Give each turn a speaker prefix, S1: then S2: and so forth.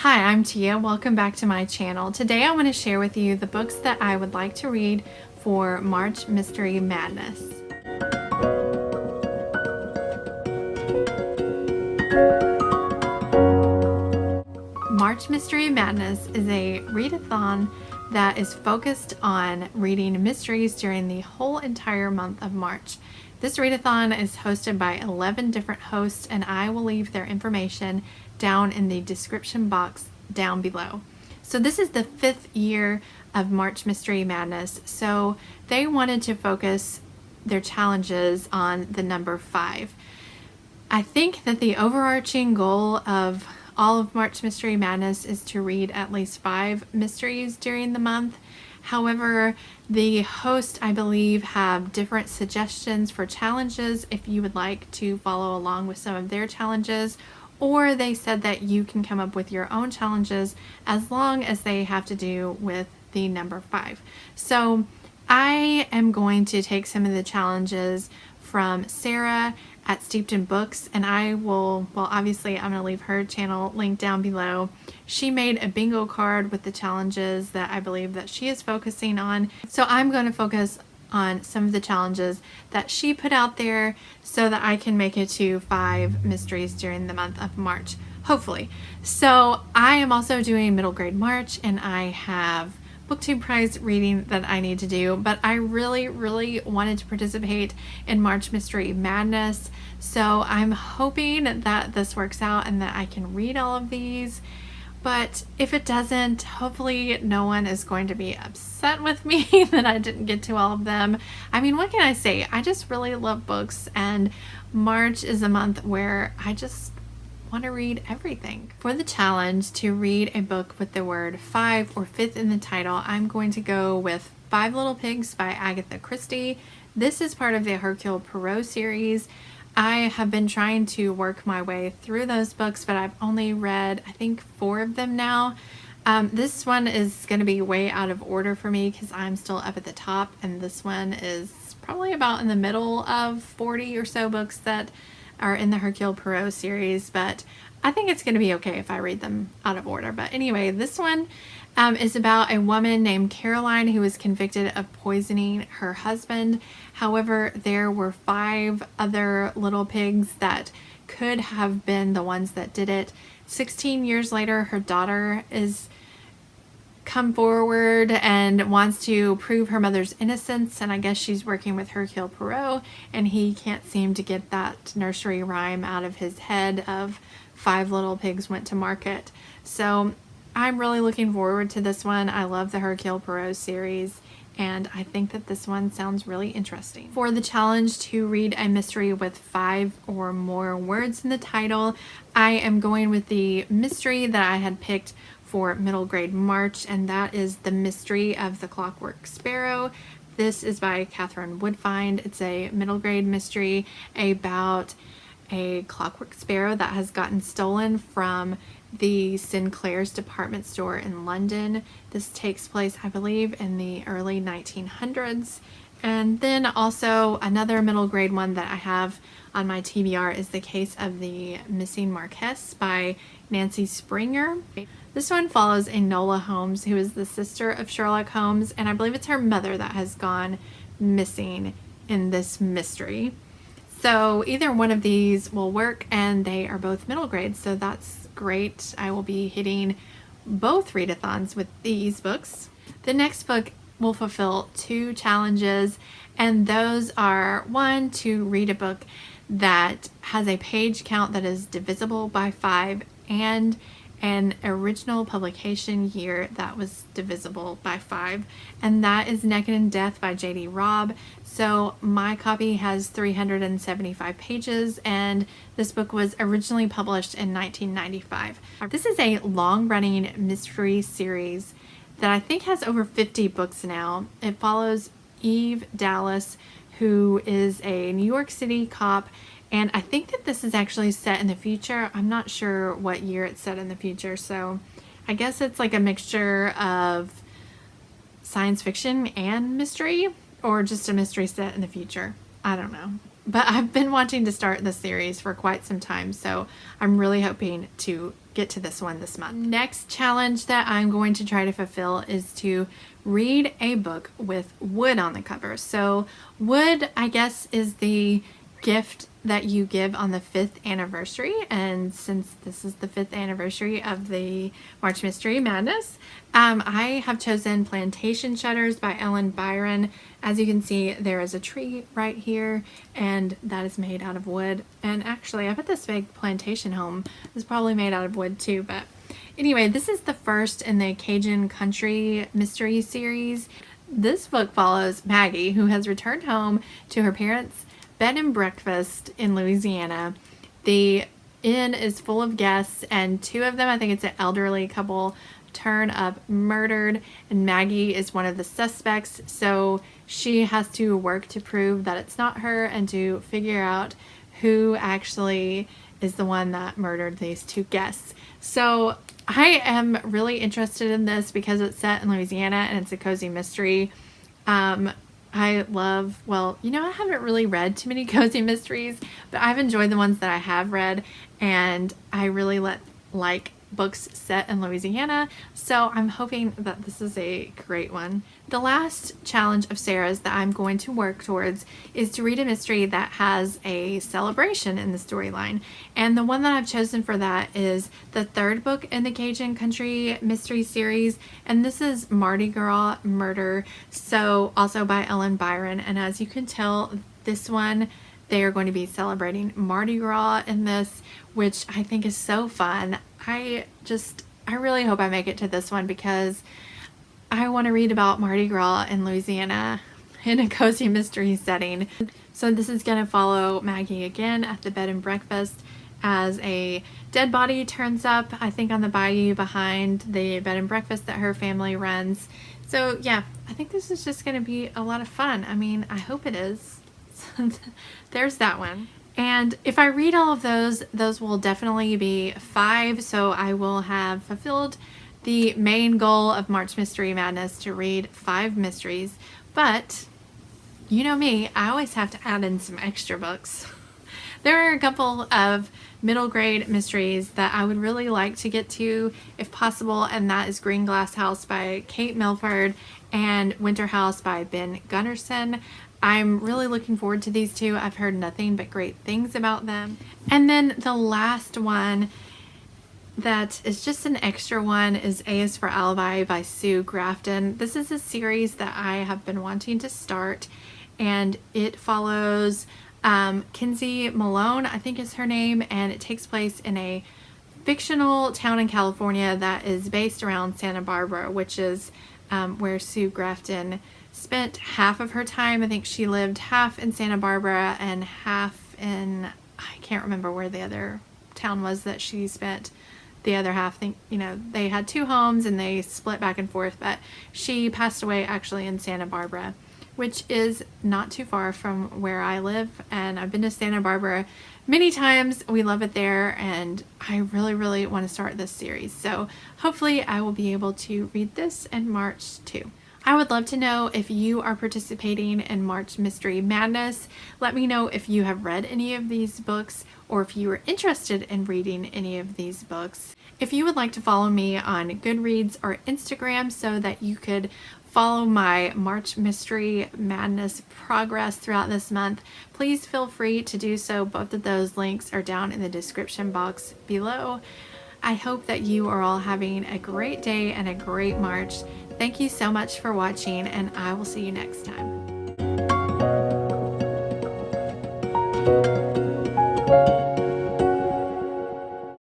S1: Hi, I'm Tia. Welcome back to my channel. Today I want to share with you the books that I would like to read for March Mystery Madness. March Mystery Madness is a readathon that is focused on reading mysteries during the whole entire month of March. This readathon is hosted by 11 different hosts, and I will leave their information down in the description box down below. So this is the 5th year of March Mystery Madness, so they wanted to focus their challenges on the number 5. I think that the overarching goal of all of March Mystery Madness is to read at least 5 mysteries during the month. However, the hosts, I believe, have different suggestions for challenges if you would like to follow along with some of their challenges, or they said that you can come up with your own challenges as long as they have to do with the number 5. So I am going to take some of the challenges from Sarah at Steeped in Books, and I will, well, obviously I'm going to leave her channel linked down below. She made a bingo card with the challenges that I believe that she is focusing on. So I'm going to focus on some of the challenges that she put out there so that I can make it to 5 mysteries during the month of March, hopefully. So I am also doing middle grade March, and I have booktube prize reading that I need to do, but I really wanted to participate in March Mystery Madness, so I'm hoping that this works out and that I can read all of these. But if it doesn't, hopefully no one is going to be upset with me that I didn't get to all of them. I mean, what can I say? I just really love books, and March is a month where I just want to read everything. For the challenge to read a book with the word 5 or 5th in the title, I'm going to go with 5 Little Pigs by Agatha Christie. This is part of the Hercule Poirot series. I have been trying to work my way through those books, but I've only read, I think, 4 of them now. This one is going to be way out of order for me because I'm still up at the top, and this one is probably about in the middle of 40 or so books that are in the Hercule Poirot series, but I think it's going to be okay if I read them out of order. But anyway, this one is about a woman named Caroline who was convicted of poisoning her husband. However, there were 5 other little pigs that could have been the ones that did it. 16 years later, her daughter is come forward and wants to prove her mother's innocence, and I guess she's working with Hercule Poirot, and he can't seem to get that nursery rhyme out of his head of 5 little pigs went to market. So I'm really looking forward to this one. I love the Hercule Poirot series, and I think that this one sounds really interesting. For the challenge to read a mystery with 5 or more words in the title, I am going with the mystery that I had picked for middle grade March, and that is The Mystery of the Clockwork Sparrow. This is by Catherine Woodfind. It's a middle grade mystery about a clockwork sparrow that has gotten stolen from the Sinclair's department store in London. This takes place, I believe, in the early 1900s. And then also another middle grade one that I have on my TBR is The Case of the Missing Marquess by Nancy Springer. This one follows Enola Holmes, who is the sister of Sherlock Holmes, and I believe it's her mother that has gone missing in this mystery. So either one of these will work, and they are both middle grade, so that's great. I will be hitting both readathons with these books. The next book will fulfill 2 challenges, and those are, 1, to read a book that has a page count that is divisible by 5 and an original publication year that was divisible by 5, and that is Naked in Death by J.D. Robb. So my copy has 375 pages, and this book was originally published in 1995. This is a long-running mystery series that I think has over 50 books now. It follows Eve Dallas, who is a New York City cop, and I think that this is actually set in the future. I'm not sure what year it's set in the future, so I guess it's like a mixture of science fiction and mystery, or just a mystery set in the future. I don't know. But I've been wanting to start this series for quite some time, so I'm really hoping to get to this one this month. Next challenge that I'm going to try to fulfill is to read a book with wood on the cover. So wood, I guess, is the gift that you give on the 5th anniversary, and since this is the 5th anniversary of the March Mystery Madness, I have chosen Plantation Shutters by Ellen Byron. As you can see, there is a tree right here, and that is made out of wood. And actually, I bet this big plantation home is probably made out of wood too. But anyway, this is the first in the Cajun Country mystery series. This book follows Maggie, who has returned home to her parents' bed and breakfast in Louisiana. The inn is full of guests, and 2 of them, I think it's an elderly couple, turn up murdered, and Maggie is one of the suspects, so she has to work to prove that it's not her and to figure out who actually is the one that murdered these 2 guests. So I am really interested in this because it's set in Louisiana and it's a cozy mystery. I love, well, you know, I haven't really read too many cozy mysteries, but I've enjoyed the ones that I have read, and I really like books set in Louisiana, so I'm hoping that this is a great one. The last challenge of Sarah's that I'm going to work towards is to read a mystery that has a celebration in the storyline, and the one that I've chosen for that is the 3rd book in the Cajun Country mystery series, and this is Mardi Gras Murder, so also by Ellen Byron. And as you can tell, this one, they are going to be celebrating Mardi Gras in this, which I think is so fun. I really hope I make it to this one because I want to read about Mardi Gras in Louisiana in a cozy mystery setting. So this is going to follow Maggie again at the bed and breakfast as a dead body turns up, I think, on the bayou behind the bed and breakfast that her family runs. So yeah, I think this is just going to be a lot of fun. I mean, I hope it is. There's that one. And if I read all of those will definitely be 5, so I will have fulfilled the main goal of March Mystery Madness to read 5 mysteries. But you know me, I always have to add in some extra books. There are a couple of middle grade mysteries that I would really like to get to if possible, and that is Green Glass House by Kate Milford and Winter House by Ben Gunnarsson. I'm really looking forward to these 2. I've heard nothing but great things about them. And then the last one that is just an extra one is Is For Alibi by Sue Grafton. This is a series that I have been wanting to start, and it follows Kinsey Malone, I think is her name, and it takes place in a fictional town in California that is based around Santa Barbara, which is where Sue Grafton spent half of her time. I think she lived half in Santa Barbara and half in, I can't remember where the other town was that she spent the other half. I think, you know, they had 2 homes and they split back and forth, but she passed away actually in Santa Barbara, which is not too far from where I live, and I've been to Santa Barbara many times. We love it there, and I really want to start this series, so hopefully I will be able to read this in March too. I would love to know if you are participating in March Mystery Madness. Let me know if you have read any of these books or if you are interested in reading any of these books. If you would like to follow me on Goodreads or Instagram so that you could follow my March Mystery Madness progress throughout this month, please feel free to do so. Both of those links are down in the description box below. I hope that you are all having a great day and a great March. Thank you so much for watching, and I will see you next time.